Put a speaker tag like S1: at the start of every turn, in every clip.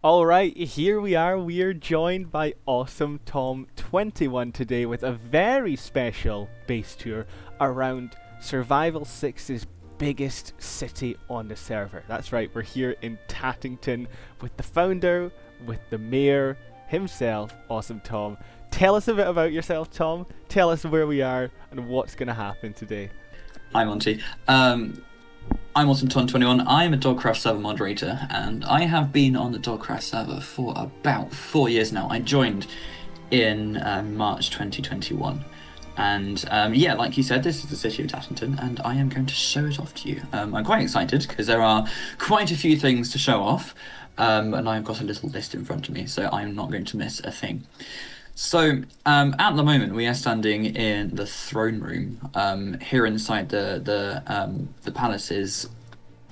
S1: All right, here we are. We are joined by Awesome Tom 21 today with a very special base tour around Survival 6's biggest city on the server. That's right, we're here in Tattington with the founder, with the mayor himself, Awesome Tom. Tell us a bit about yourself, Tom. Tell us where we are and what's going to happen today.
S2: Hi, Monty. I'm Awesome Ton 21. I'm a Dogcraft server moderator, and I have been on the Dogcraft server for about 4 years now. I joined in March 2021. And yeah, like you said, this is the City of Tattington, and I am going to show it off to you. I'm quite excited because there are quite a few things to show off, and I've got a little list in front of me, so I'm not going to miss a thing. So, at the moment, we are standing in the throne room here inside the palace's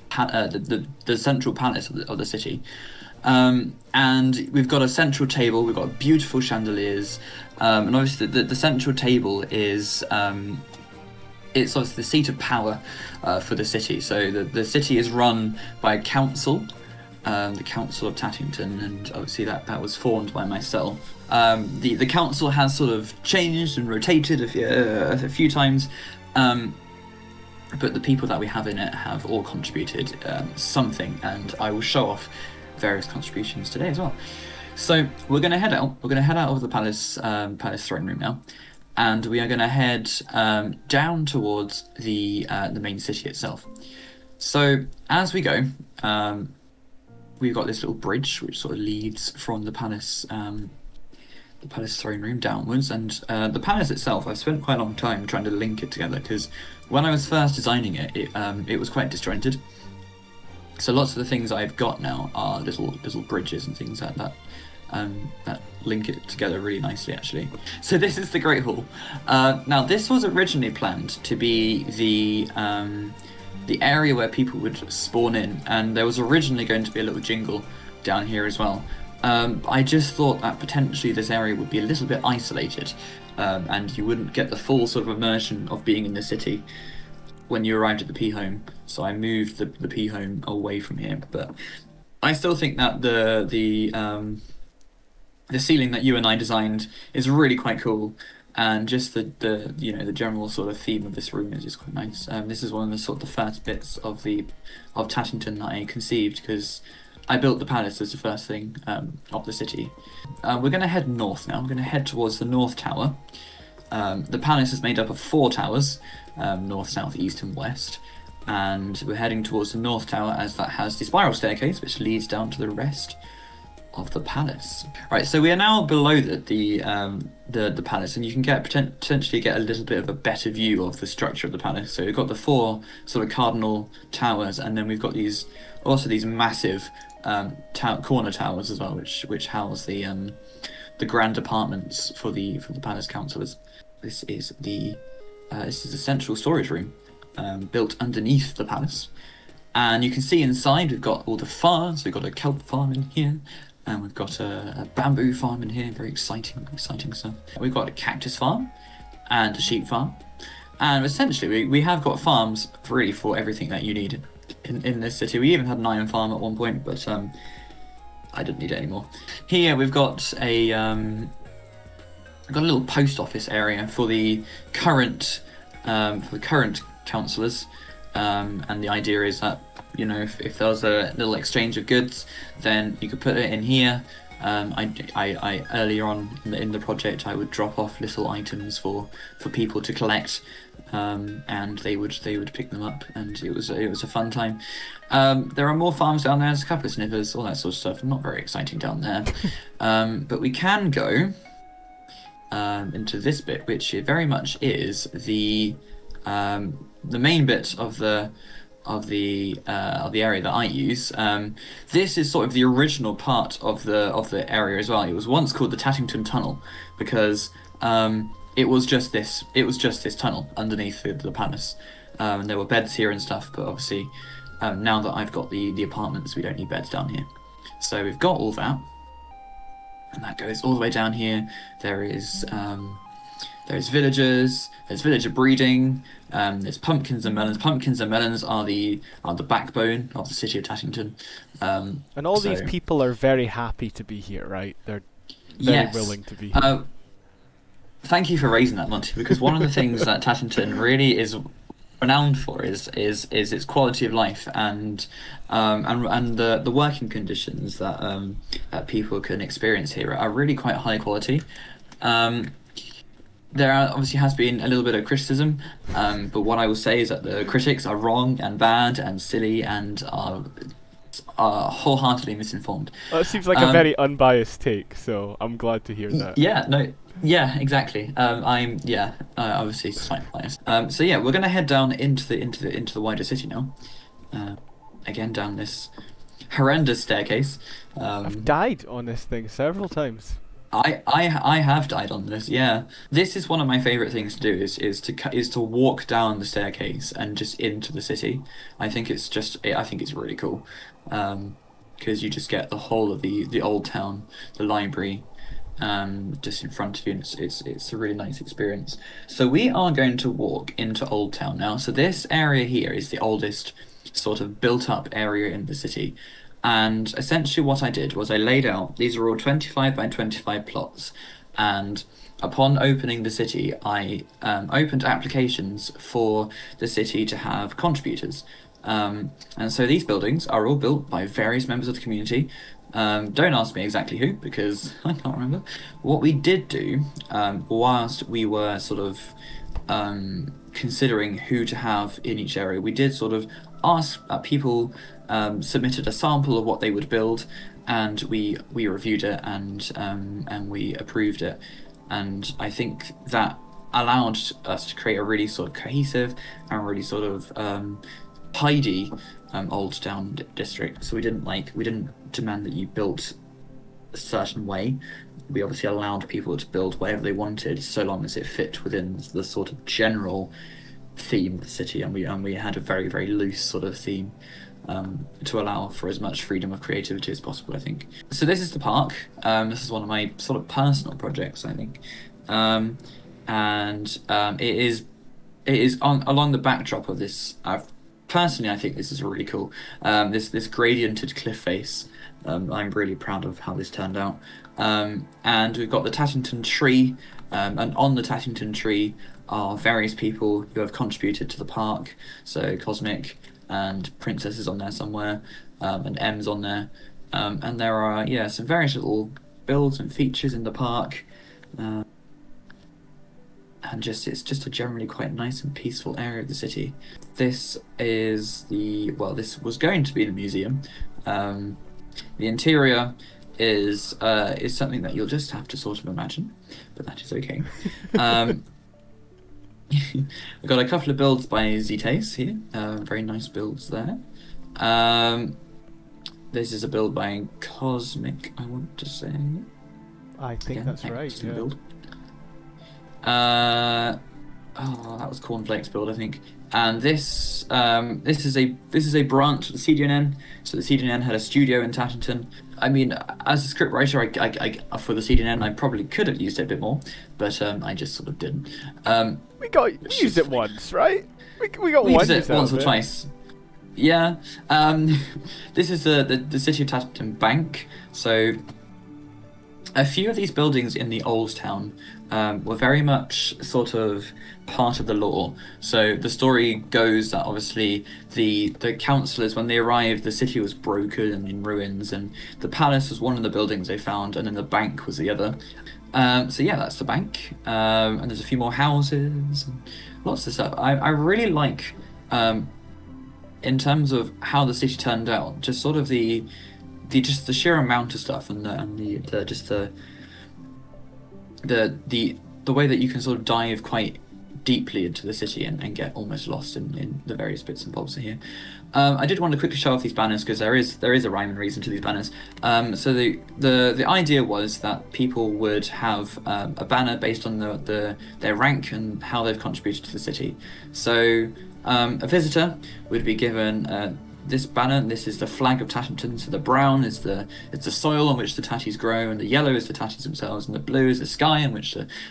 S2: the central palace of the city, and we've got a central table. We've got beautiful chandeliers, and obviously the central table is it's obviously the seat of power for the city. So the city is run by a council. The Council of Tattington, and obviously that was formed by myself. The council has sort of changed and rotated a few times, but the people that we have in it have all contributed something, and I will show off various contributions today as well. So we're going to head out. We're going to head out of the palace throne room now, and we are going to head down towards the main city itself. So as we go, we've got this little bridge which sort of leads from the palace throne room downwards, and the palace itself, I've spent quite a long time trying to link it together, because when I was first designing it, it was quite disjointed. So lots of the things I've got now are little bridges and things like that that link it together really nicely, actually. So this is the Great Hall. Now this was originally planned to be the area where people would spawn in, and there was originally going to be a little jingle down here as well. I just thought that potentially this area would be a little bit isolated, and you wouldn't get the full sort of immersion of being in the city when you arrived at the P home. So I moved the P home away from here, but I still think that the ceiling that you and I designed is really quite cool. And just the general sort of theme of this room is just quite nice. This is one of the sort of the first bits of Tattington that I conceived, because I built the palace as the first thing of the city. We're going to head north now. We're going to head towards the North Tower. The palace is made up of 4 towers, north, south, east, and west. And we're heading towards the North Tower, as that has the spiral staircase which leads down to the rest of the palace. Right, so we are now below the palace, and you can potentially get a little bit of a better view of the structure of the palace. So we've got the 4 sort of cardinal towers, and then we've got these massive corner towers as well, which house the grand apartments for the palace councillors. This is the central storage room built underneath the palace, and you can see inside we've got all the farms. We've got a kelp farm in here. And we've got a bamboo farm in here, very exciting stuff. We've got a cactus farm and a sheep farm. And essentially, we have got farms really for everything that you need in this city. We even had an iron farm at one point, but I didn't need it anymore. Here we've got a little post office area for the current councillors. And the idea is that, if there was a little exchange of goods, then you could put it in here. I earlier on in the project, I would drop off little items for people to collect, and they would pick them up, and it was a fun time. There are more farms down there. There's a couple of snivers, all that sort of stuff. Not very exciting down there, but we can go into this bit, which very much is the main bit of the area that I use. This is sort of the original part of the area as well. It was once called the Tattington Tunnel, because it was just this tunnel underneath the palace. There were beds here and stuff, but obviously now that I've got the apartments, we don't need beds down here. So we've got all that, and that goes all the way down here. there's villagers, there's villager breeding, there's pumpkins and melons. Pumpkins and melons are the backbone of the city of Tattington.
S1: And all these
S2: So-
S1: people are very happy to be here, right? They're very
S2: Yes.
S1: willing to be here.
S2: Thank you for raising that, Monty, because one of the things that Tattington really is renowned for is its quality of life and the working conditions that people can experience here are really quite high quality. There obviously has been a little bit of criticism, but what I will say is that the critics are wrong and bad and silly and are wholeheartedly misinformed.
S1: That seems like a very unbiased take, so I'm glad to hear that.
S2: Yeah, no, yeah, exactly. Obviously slightly biased. So yeah, we're gonna head down into the wider city now. Again, down this horrendous staircase.
S1: I've died on this thing several times.
S2: I have died on this. Yeah, this is one of my favorite things to do is to walk down the staircase and just into the city. I think it's really cool, because you just get the whole of the old town, the library, just in front of you, and it's a really nice experience. So we are going to walk into Old Town now. So this area here is the oldest sort of built up area in the city. And essentially what I did was I laid out, these are all 25 by 25 plots, and upon opening the city, I opened applications for the city to have contributors. And so these buildings are all built by various members of the community. Don't ask me exactly who, because I can't remember. What we did do, whilst we were sort of considering who to have in each area, we did sort of ask people, submitted a sample of what they would build, and we reviewed it and we approved it. And I think that allowed us to create a really sort of cohesive and really sort of tidy Old Town district. So we didn't demand that you built a certain way. We obviously allowed people to build whatever they wanted, so long as it fit within the sort of general theme of the city, and we had a very, very loose sort of theme, to allow for as much freedom of creativity as possible, I think. So this is the park. This is one of my sort of personal projects, I think, and it is along the backdrop of this. Personally, I think this is really cool. This gradiented cliff face. I'm really proud of how this turned out. And we've got the Tattington tree, and on the Tattington tree are various people who have contributed to the park. So Cosmic and Princess is on there somewhere, and M's on there. And there are, some various little builds and features in the park. And it's just a generally quite nice and peaceful area of the city. This is this was going to be the museum. The interior is something that you'll just have to sort of imagine, but that is okay. We've got a couple of builds by Zetes here, very nice builds there. This is a build by Cosmic, I want to say.
S1: I think that's right. Yeah.
S2: Build. That was Cornflakes build, I think. And this is a branch of the CDNN. So the CDNN had a studio in Tattington. I mean, as a scriptwriter, I for the CDNN, I probably could have used it a bit more, but I just sort of didn't.
S1: We used it once, right? We got
S2: used it once or twice. Yeah. This is the City of Tattington Bank. So a few of these buildings in the Old Town were very much sort of part of the lore. So the story goes that obviously the councillors, when they arrived, the city was broken and in ruins, and the palace was one of the buildings they found, and then the bank was the other. So yeah, that's the bank, and there's a few more houses and lots of stuff. I really like, in terms of how the city turned out, just sort of the sheer amount of stuff, and the way that you can sort of dive quite deeply into the city and get almost lost in the various bits and bobs here. I did want to quickly show off these banners because there is a rhyme and reason to these banners. So the idea was that people would have a banner based on their rank and how they've contributed to the city. So a visitor would be given this banner. This is the flag of Tattington. So the brown is the soil on which the tatties grow, and the yellow is the tatties themselves, and the blue is the sky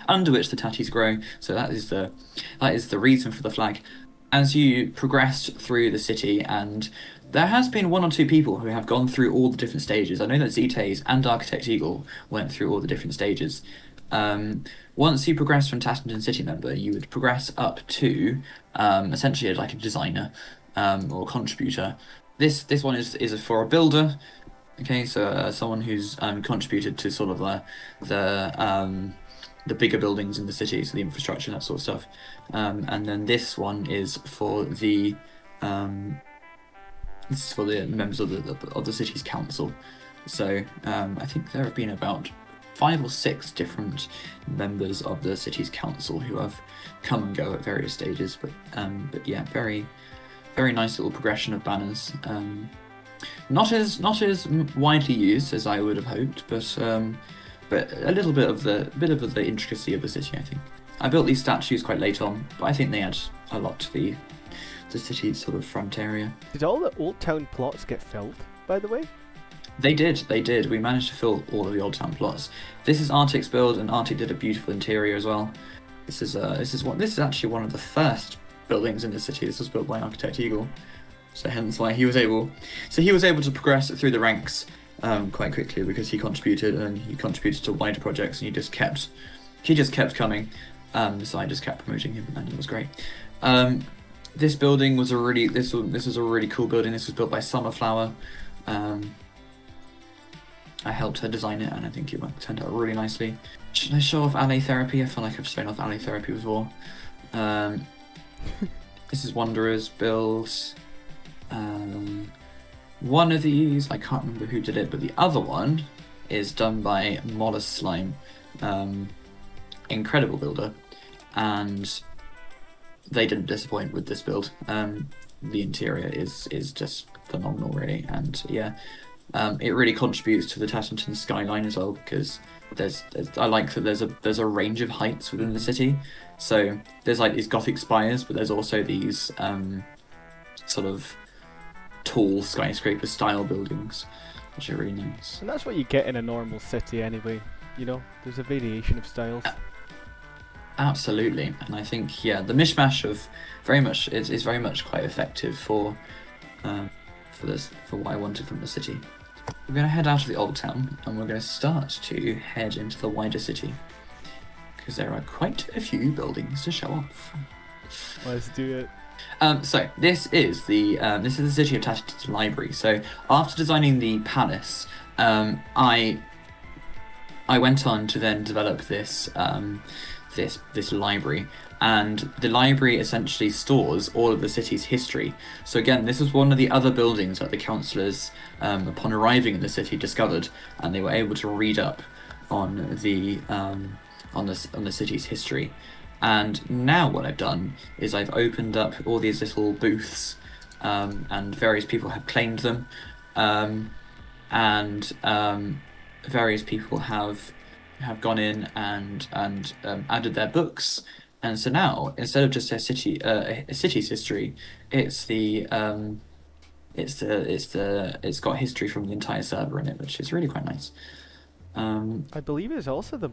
S2: under which the tatties grow. So that is the reason for the flag. As you progressed through the city, and there has been one or two people who have gone through all the different stages. I know that Zetays and Architect Eagle went through all the different stages. Once you progress from Tattington City member, you would progress up to essentially like a designer or contributor. This one is for a builder. Okay, so someone who's contributed to sort of the bigger buildings in the city, so the infrastructure, that sort of stuff. And then this one is for the members of the city's council. So I think there have been about 5 or 6 different members of the city's council who have come and go at various stages. But yeah, very very nice little progression of banners. Not as widely used as I would have hoped, but a little bit of the intricacy of the city, I think. I built these statues quite late on, but I think they add a lot to the city's sort of front area.
S1: Did all the Old Town plots get filled, by the way?
S2: They did. We managed to fill all of the Old Town plots. This is Arctic's build, and Arctic did a beautiful interior as well. This is actually one of the first buildings in the city. This was built by Architect Eagle, so hence why he was able to progress through the ranks quite quickly, because he contributed to wider projects, and he just kept coming. So I just kept promoting him, and it was great. This building was this was a really cool building. This was built by Summerflower. I helped her design it, and I think it turned out really nicely. Should I show off alley therapy? I feel like I've shown off alley therapy before. This is Wanderer's build. One of these, I can't remember who did it, but the other one is done by Mollusk Slime. Incredible builder, and they didn't disappoint with this build. The interior is just phenomenal, really, and yeah, it really contributes to the Tattington skyline as well, because I like that there's a range of heights within the city. So there's like these Gothic spires, but there's also these sort of tall skyscraper style buildings, which are really nice.
S1: And that's what you get in a normal city anyway. You know, there's a variation of styles.
S2: Absolutely, and I think the mishmash of is very much quite effective for what I wanted from the city. We're going to head out of the old town, and we're going to start to head into the wider city, because there are quite a few buildings to show off.
S1: Let's do it.
S2: So this is the City of Tattington library. So after designing the palace, I went on to then develop this library, and the library essentially stores all of the city's history. So again, this was one of the other buildings that the councillors, upon arriving in the city, discovered, and they were able to read up on the city's history. And now what I've done is I've opened up all these little booths, and various people have claimed them, and various people have gone in and added their books. And so now, instead of just a city's history, it's got history from the entire server in it, which is really quite nice.
S1: I believe it's also the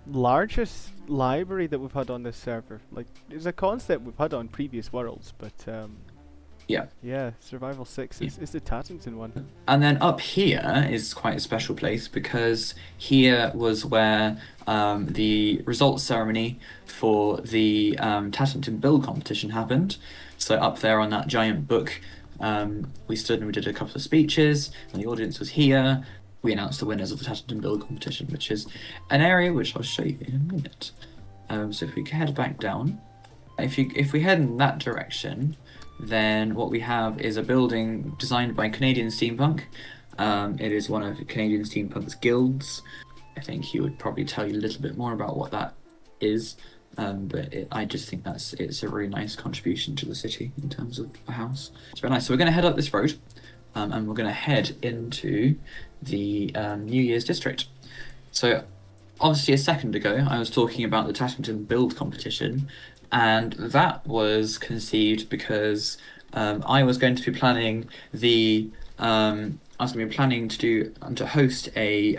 S1: largest library that we've had on this server. Like, it's a concept we've had on previous worlds, but yeah, Survival 6 is the Tattington one.
S2: And then up here is quite a special place, because here was where the results ceremony for the Tattington build competition happened. So up there on that giant book, we stood and we did a couple of speeches, and the audience was here. We announced the winners of the Tattington build competition, which is an area which I'll show you in a minute. So if we head back down, if we head in that direction, then what we have is a building designed by Canadian Steampunk. It is one of Canadian Steampunk's guilds. I think he would probably tell you a little bit more about what that is, but I just think it's a really nice contribution to the city in terms of a house. It's very nice. So we're going to head up this road, and we're going to head into the New Year's district. So obviously a second ago I was talking about the Tattington build competition, and that was conceived because I was going to be planning to host a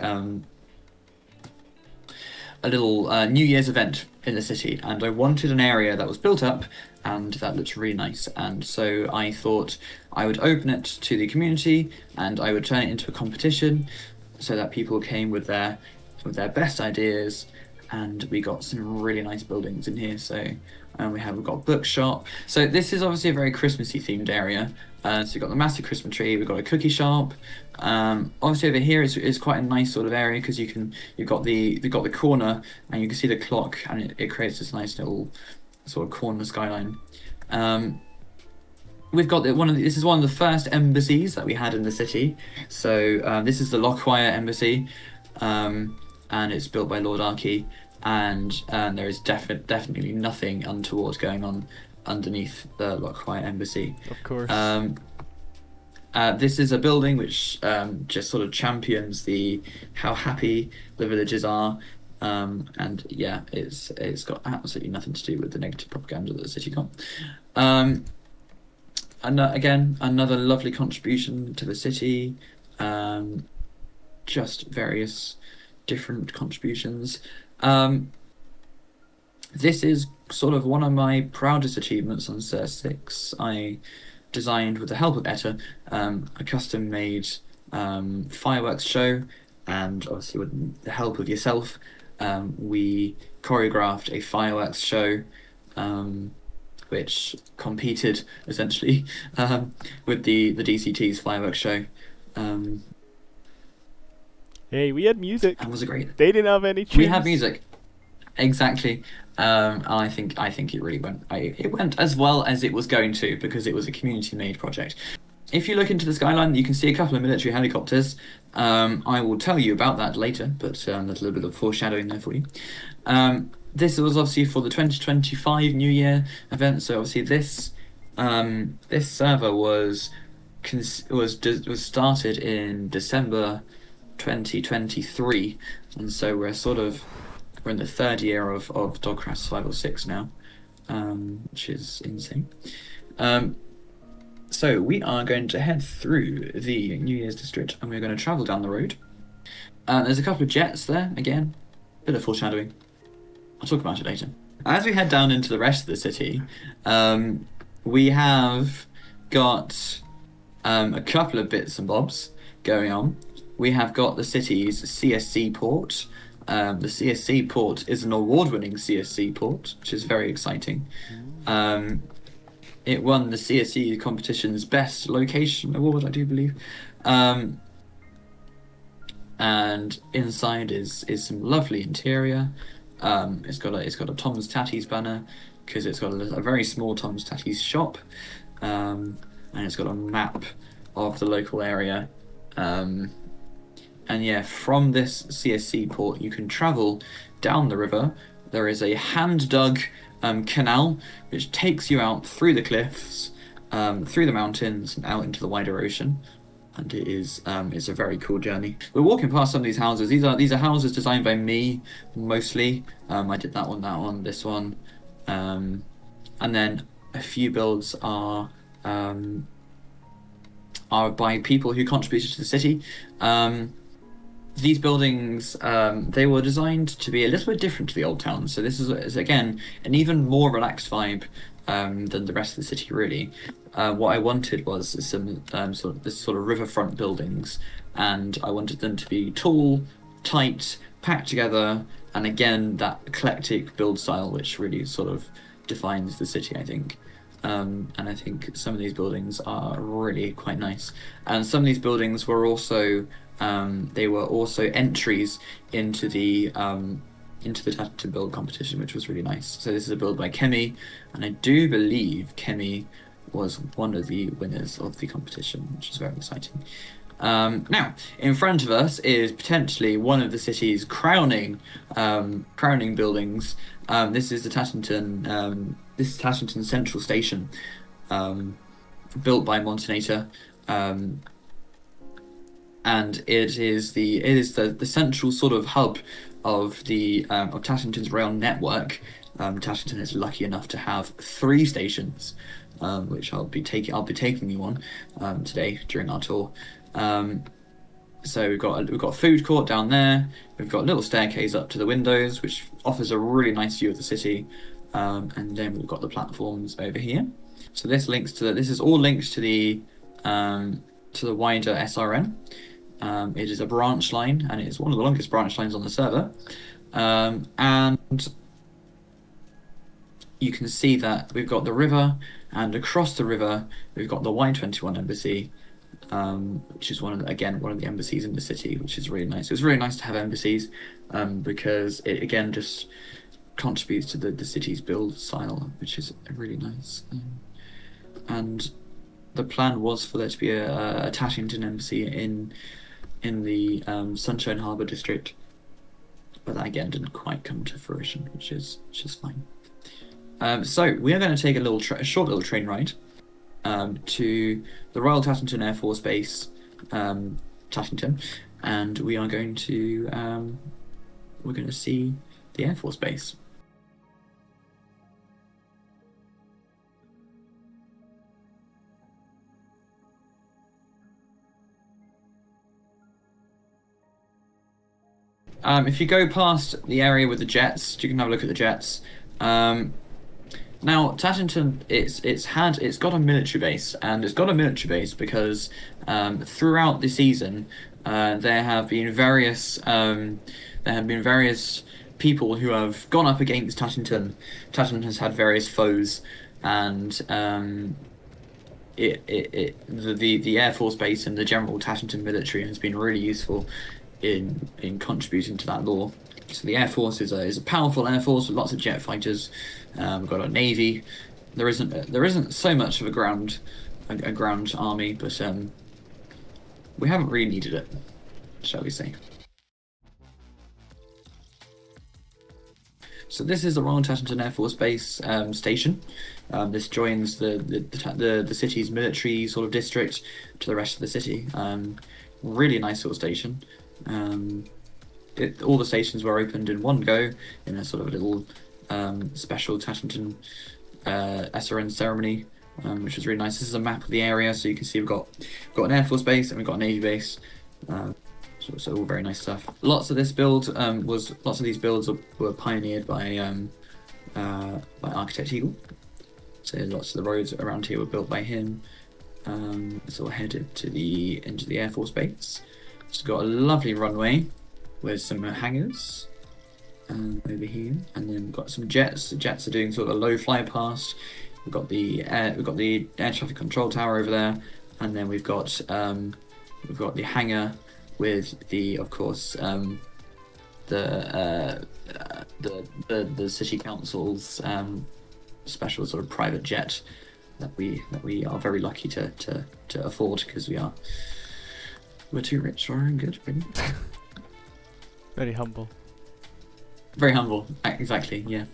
S2: little New Year's event in the city, and I wanted an area that was built up and that looked really nice. And so I thought I would open it to the community and I would turn it into a competition so that people came with their best ideas, and we got some really nice buildings in here. So we've got a bookshop. So this is obviously a very Christmassy themed area. So we've got the massive Christmas tree, we've got a cookie shop. Obviously over here is quite a nice sort of area because you've got the corner and you can see the clock, and it creates this nice little sort of corner skyline. We've got this is one of the first embassies that we had in the city. So this is the Lockwire Embassy, and it's built by Lord Archie. And there is definitely nothing untoward going on underneath the Lockwire Embassy.
S1: Of course.
S2: This is a building which just sort of champions how happy the villagers are, and yeah, it's got absolutely nothing to do with the negative propaganda that the city got. And again, another lovely contribution to the city. Just various different contributions. This is sort of one of my proudest achievements on Cert 6. I designed, with the help of Etta, a custom-made fireworks show, and obviously with the help of yourself, we choreographed a fireworks show, which competed essentially with the DCT's fireworks show.
S1: Hey, we had music.
S2: And was it great?
S1: They didn't have any tunes.
S2: We had music, exactly. I think it really went. It went as well as it was going to, because it was a community-made project. If you look into the skyline, you can see a couple of military helicopters. I will tell you about that later, but there's a little bit of foreshadowing there for you. This was obviously for the 2025 New Year event. So obviously this server was started in December 2023, and so we're in the third year of Dogcraft 506 now, which is insane. So we are going to head through the New Year's district, and we're going to travel down the road. There's a couple of jets there, again, bit of foreshadowing. I'll talk about it later. As we head down into the rest of the city, we have got a couple of bits and bobs going on. We have got the city's CSC port. The CSC port is an award-winning CSC port, which is very exciting. It won the CSC competition's Best Location Award, I do believe. And inside is some lovely interior. It's got a Tom's Tatties banner, because it's got a very small Tom's Tatties shop, and it's got a map of the local area. And yeah, from this CSC port, you can travel down the river. There is a hand-dug canal which takes you out through the cliffs, through the mountains, and out into the wider ocean. And it's a very cool journey. We're walking past some of these houses. These are houses designed by me, mostly. I did that one, this one, and then a few builds are by people who contributed to the city. These buildings, they were designed to be a little bit different to the old town. So this is again an even more relaxed vibe than the rest of the city, really. What I wanted was some sort of riverfront buildings, and I wanted them to be tall, tight, packed together, and again that eclectic build style, which really sort of defines the city, I think. And I think some of these buildings are really quite nice, and some of these buildings were also entries into the Tattington build competition, which was really nice. So this is a build by Kemi, and I do believe Kemi was one of the winners of the competition, which is very exciting. Now, in front of us is potentially one of the city's crowning buildings. This is the Tattington. This is Tattington Central Station, built by Montenator. And it is the central sort of hub of Tattington's rail network, Tattington is lucky enough to have 3 stations, which I'll be taking you on today during our tour. So we've got a food court down there. We've got a little staircase up to the windows, which offers a really nice view of the city. And then we've got the platforms over here. So this is all linked to the wider SRN. It is a branch line, and it is one of the longest branch lines on the server. And you can see that we've got the river, and across the river we've got the Y21 embassy, which is one of the embassies in the city, which is really nice. It's really nice to have embassies, because it again just contributes to the city's build style, which is really nice. And the plan was for there to be a Tattington embassy in the Sunshine Harbour district, but that again didn't quite come to fruition, which is fine. So we are going to take a short little train ride to the Royal Tattington Air Force Base, Tattington, and we are going to see the Air Force Base. If you go past the area with the jets, you can have a look at the jets. Now Tattington, it's got a military base, and it's got a military base because throughout the season there have been various people who have gone up against Tattington. Tattington has had various foes, and the Air Force Base and the general Tattington military has been really useful in contributing to that lore. So the Air Force is a powerful Air Force with lots of jet fighters. We've got a Navy. There isn't so much of a ground army, but we haven't really needed it, shall we say. So this is the Royal Tattington Air Force Base station. This joins the city's military sort of district to the rest of the city. Really nice little station. All the stations were opened in one go in a sort of little special Tattington SRN ceremony, which was really nice. This is a map of the area, so you can see we've got an Air Force base and we've got a Navy base. So all very nice stuff. Lots of these builds were pioneered by Architect Eagle. So lots of the roads around here were built by him. So we're headed into the Air Force base. It's got a lovely runway with some hangars over here, and then we've got some jets. The jets are doing sort of a low fly past. We've got the air traffic control tower over there, and then we've got the hangar with the city council's special sort of private jet that we are very lucky to afford, because we're too rich for our own good, really.
S1: Very humble.
S2: Very humble, exactly. Yeah.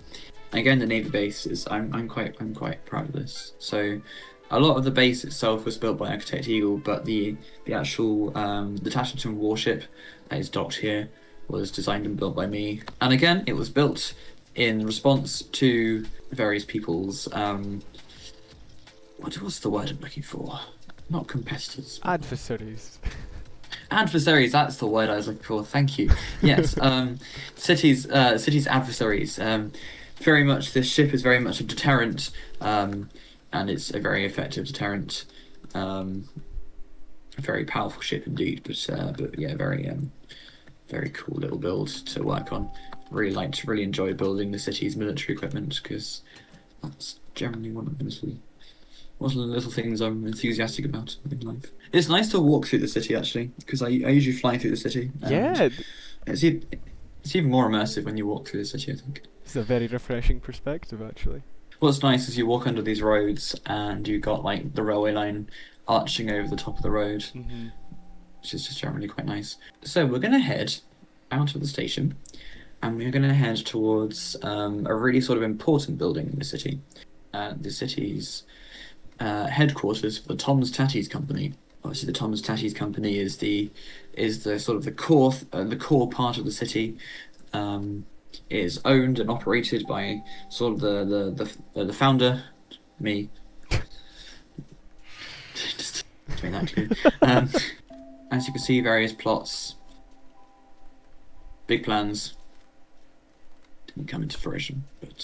S2: Again, the Navy base is. I'm quite proud of this. So, a lot of the base itself was built by Architect Eagle, but the actual the Tattington warship that is docked here was designed and built by me. And again, it was built in response to various people's what's the word I'm looking for? Not competitors.
S1: Adversaries.
S2: Adversaries, that's the word I was looking for. Thank you. Yes, cities adversaries. Very much, this ship is very much a deterrent, and it's a very effective deterrent. A very powerful ship indeed, but yeah, very cool little build to work on. Really enjoy building the city's military equipment, because that's generally one of the little things I'm enthusiastic about in life. It's nice to walk through the city, actually, because I usually fly through the city.
S1: Yeah.
S2: It's even more immersive when you walk through the city, I think.
S1: It's a very refreshing perspective, actually.
S2: What's nice is you walk under these roads and you got like the railway line arching over the top of the road, which is just generally quite nice. So we're going to head out of the station, and we're going to head towards a really sort of important building in the city. The city's headquarters for the Tom's Tatties Company. Obviously, the Tom's Tatties Company is the sort of the core part of the city. It is owned and operated by sort of the founder, me. Just doing that too. As you can see, various plots, big plans didn't come into fruition, but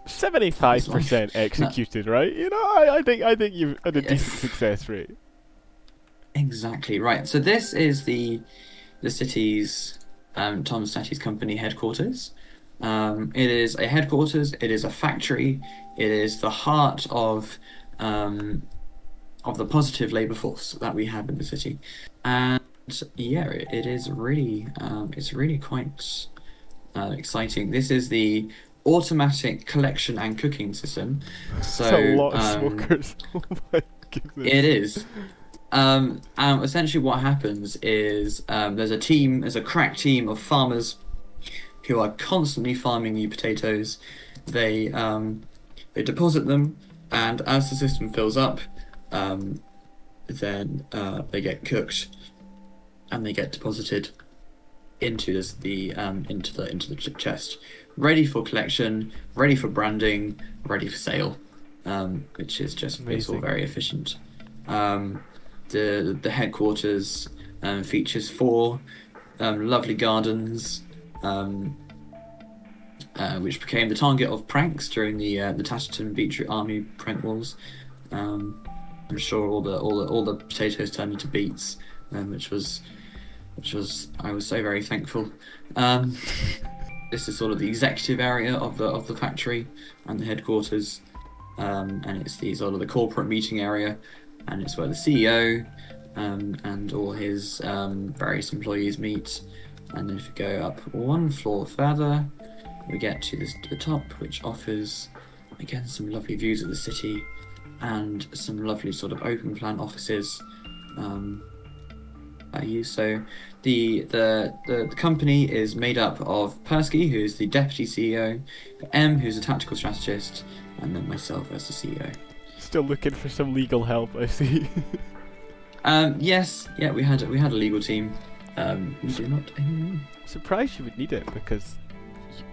S1: 75% executed, right? You know, I think you've had a decent success rate.
S2: Exactly right. So this is the city's Thomas Tatties company headquarters. It is a headquarters. It is a factory. It is the heart of the positive labour force that we have in the city, and yeah, it is really it's really quite exciting. This is the automatic collection and cooking system. So
S1: That's a lot of smokers. Oh my goodness.
S2: It is. Essentially what happens is there's a crack team of farmers who are constantly farming you potatoes. They deposit them, and as the system fills up, then they get cooked and they get deposited into the chest, ready for collection, ready for branding, ready for sale, which is just it's all very efficient. The headquarters features 4 lovely gardens, which became the target of pranks during the Tattington Beetroot Army prank wars. I'm sure all the potatoes turned into beets, which was I was so very thankful. This is sort of the executive area of the factory and the headquarters, and it's the sort of the corporate meeting area, and it's where the CEO and all his various employees meet. And then if you go up 1 floor further, we get to the top, which offers again some lovely views of the city and some lovely sort of open plan offices. So the company is made up of Persky, who's the deputy CEO, M, who's a tactical strategist, and then myself as the CEO.
S1: Still looking for some legal help, I see.
S2: Yes, yeah, we had a legal team. We do not anymore.
S1: Surprised you would need it, because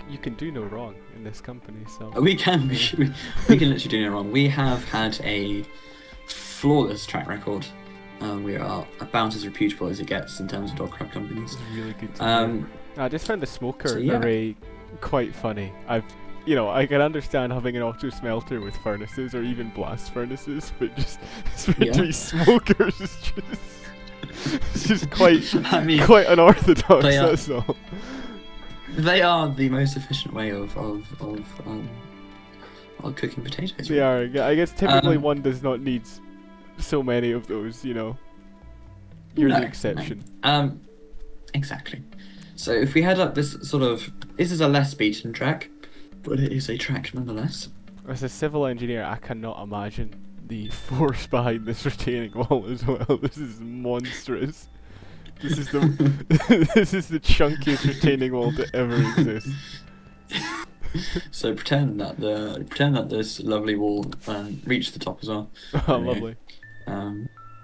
S1: you can do no wrong in this company. So
S2: we can literally do no wrong. We have had a flawless track record. We are about as reputable as it gets in terms of dog crab companies.
S1: Really good to I just found the smoker array quite funny. I can understand having an auto smelter with furnaces or even blast furnaces, but just 3 smokers is just quite quite unorthodox. That's all.
S2: They are the most efficient way of cooking potatoes.
S1: They are. I guess typically one does not need so many of those, You're the exception.
S2: No. Exactly. So if we head up this is a less beaten track, but it is a track nonetheless.
S1: As a civil engineer, I cannot imagine the force behind this retaining wall as well. This is monstrous. This is the chunkiest retaining wall to ever exist.
S2: So pretend that this lovely wall reached the top as well.
S1: Oh, lovely.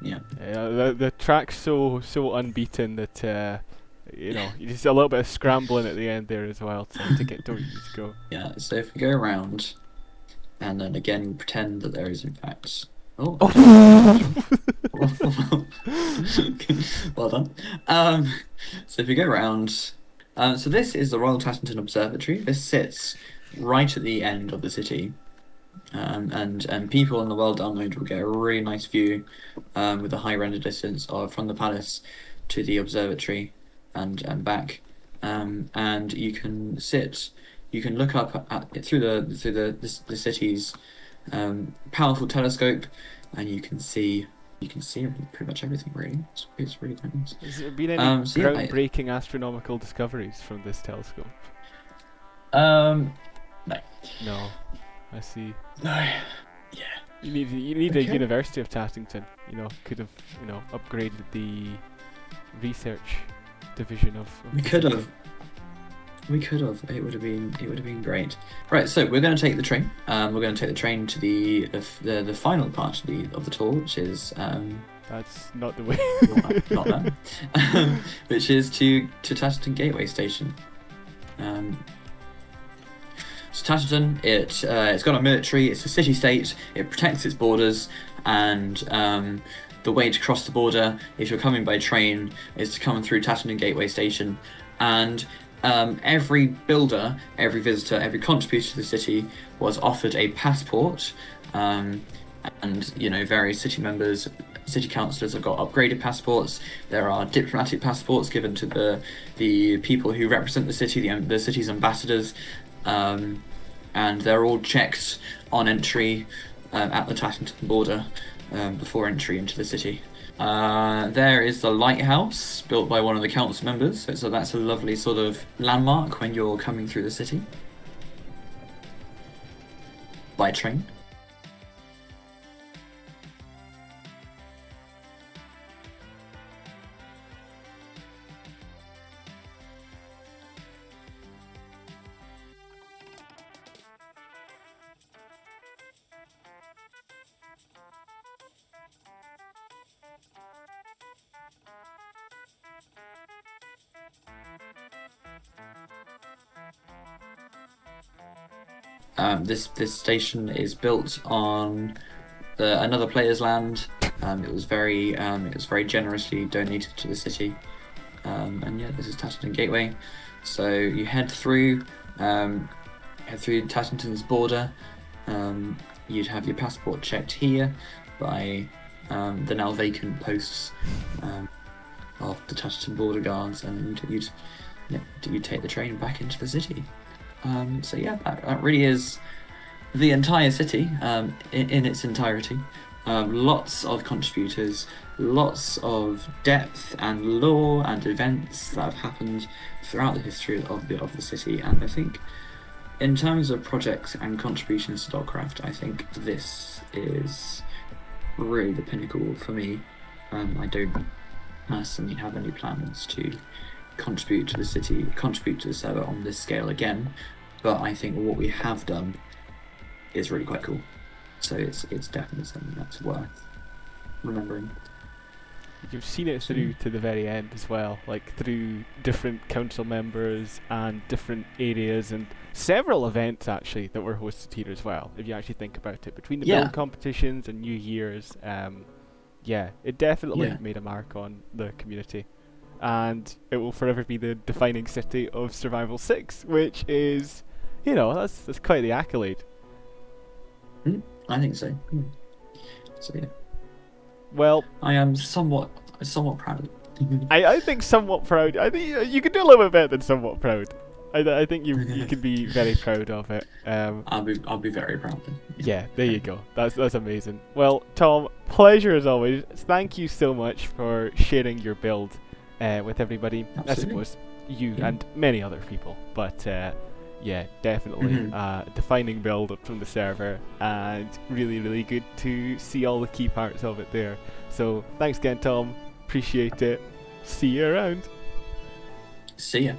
S2: Yeah.
S1: The track's so unbeaten that you're just a little bit of scrambling at the end there as well to get to where you need to go.
S2: Yeah. So if we go around, and then again we pretend that there is in fact. Oh. Well done. So if you go around, so this is the Royal Tattington Observatory. This sits right at the end of the city. And people in the world download will get a really nice view with a high render distance from the palace to the observatory and back, and you can look up through the city's powerful telescope, and you can see pretty much everything. Really, it's really quite nice.
S1: Has there been any groundbreaking astronomical discoveries from this telescope?
S2: No.
S1: I see.
S2: No. Yeah.
S1: You need a University of Tattington. Could have upgraded the research division of
S2: we could have. It would have been great. Right. So we're going to take the train. We're going to take the train to the final part of the tour, which is
S1: that's not the way.
S2: not that. Which is to Tattington Gateway Station. So Tattington, it's got a military. It's a city-state. It protects its borders, and the way to cross the border, if you're coming by train, is to come through Tattington Gateway Station, and every builder, every visitor, every contributor to the city was offered a passport, and various city members, city councillors have got upgraded passports. There are diplomatic passports given to the people who represent the city, the city's ambassadors. And they're all checked on entry at the Tattington border before entry into the city. There is the lighthouse built by one of the council members, so that's a lovely sort of landmark when you're coming through the city by train. This station is built on another player's land. It was very generously donated to the city. This is Tattington Gateway. So you head through Tattington's border. You'd have your passport checked here by the now vacant posts of the Tattington border guards, and then you'd take the train back into the city. That really is the entire city in its entirety. Lots of contributors, lots of depth and lore and events that have happened throughout the history of the city, and I think in terms of projects and contributions to Dogcraft, I think this is really the pinnacle for me. I don't personally have any plans to contribute to the server on this scale again, but I think what we have done is really quite cool. So it's definitely something that's worth remembering.
S1: You've seen it through to the very end as well, like through different council members and different areas and several events actually that were hosted here as well, if you actually think about it. Between the build competitions and New Year's, it definitely made a mark on the community. And it will forever be the defining city of Survival 6, which is, that's quite the accolade.
S2: I think so. So yeah.
S1: Well,
S2: I am somewhat proud.
S1: I think somewhat proud. I think you could do a little bit better than somewhat proud. I think you could be very proud of it.
S2: I'll be very proud then.
S1: Yeah, there you go. That's amazing. Well, Tom, pleasure as always. Thank you so much for sharing your build with everybody.
S2: Absolutely.
S1: I suppose you and many other people, but definitely defining build up from the server, and really, really good to see all the key parts of it there. So thanks again, Tom. Appreciate it. See you around.
S2: See ya.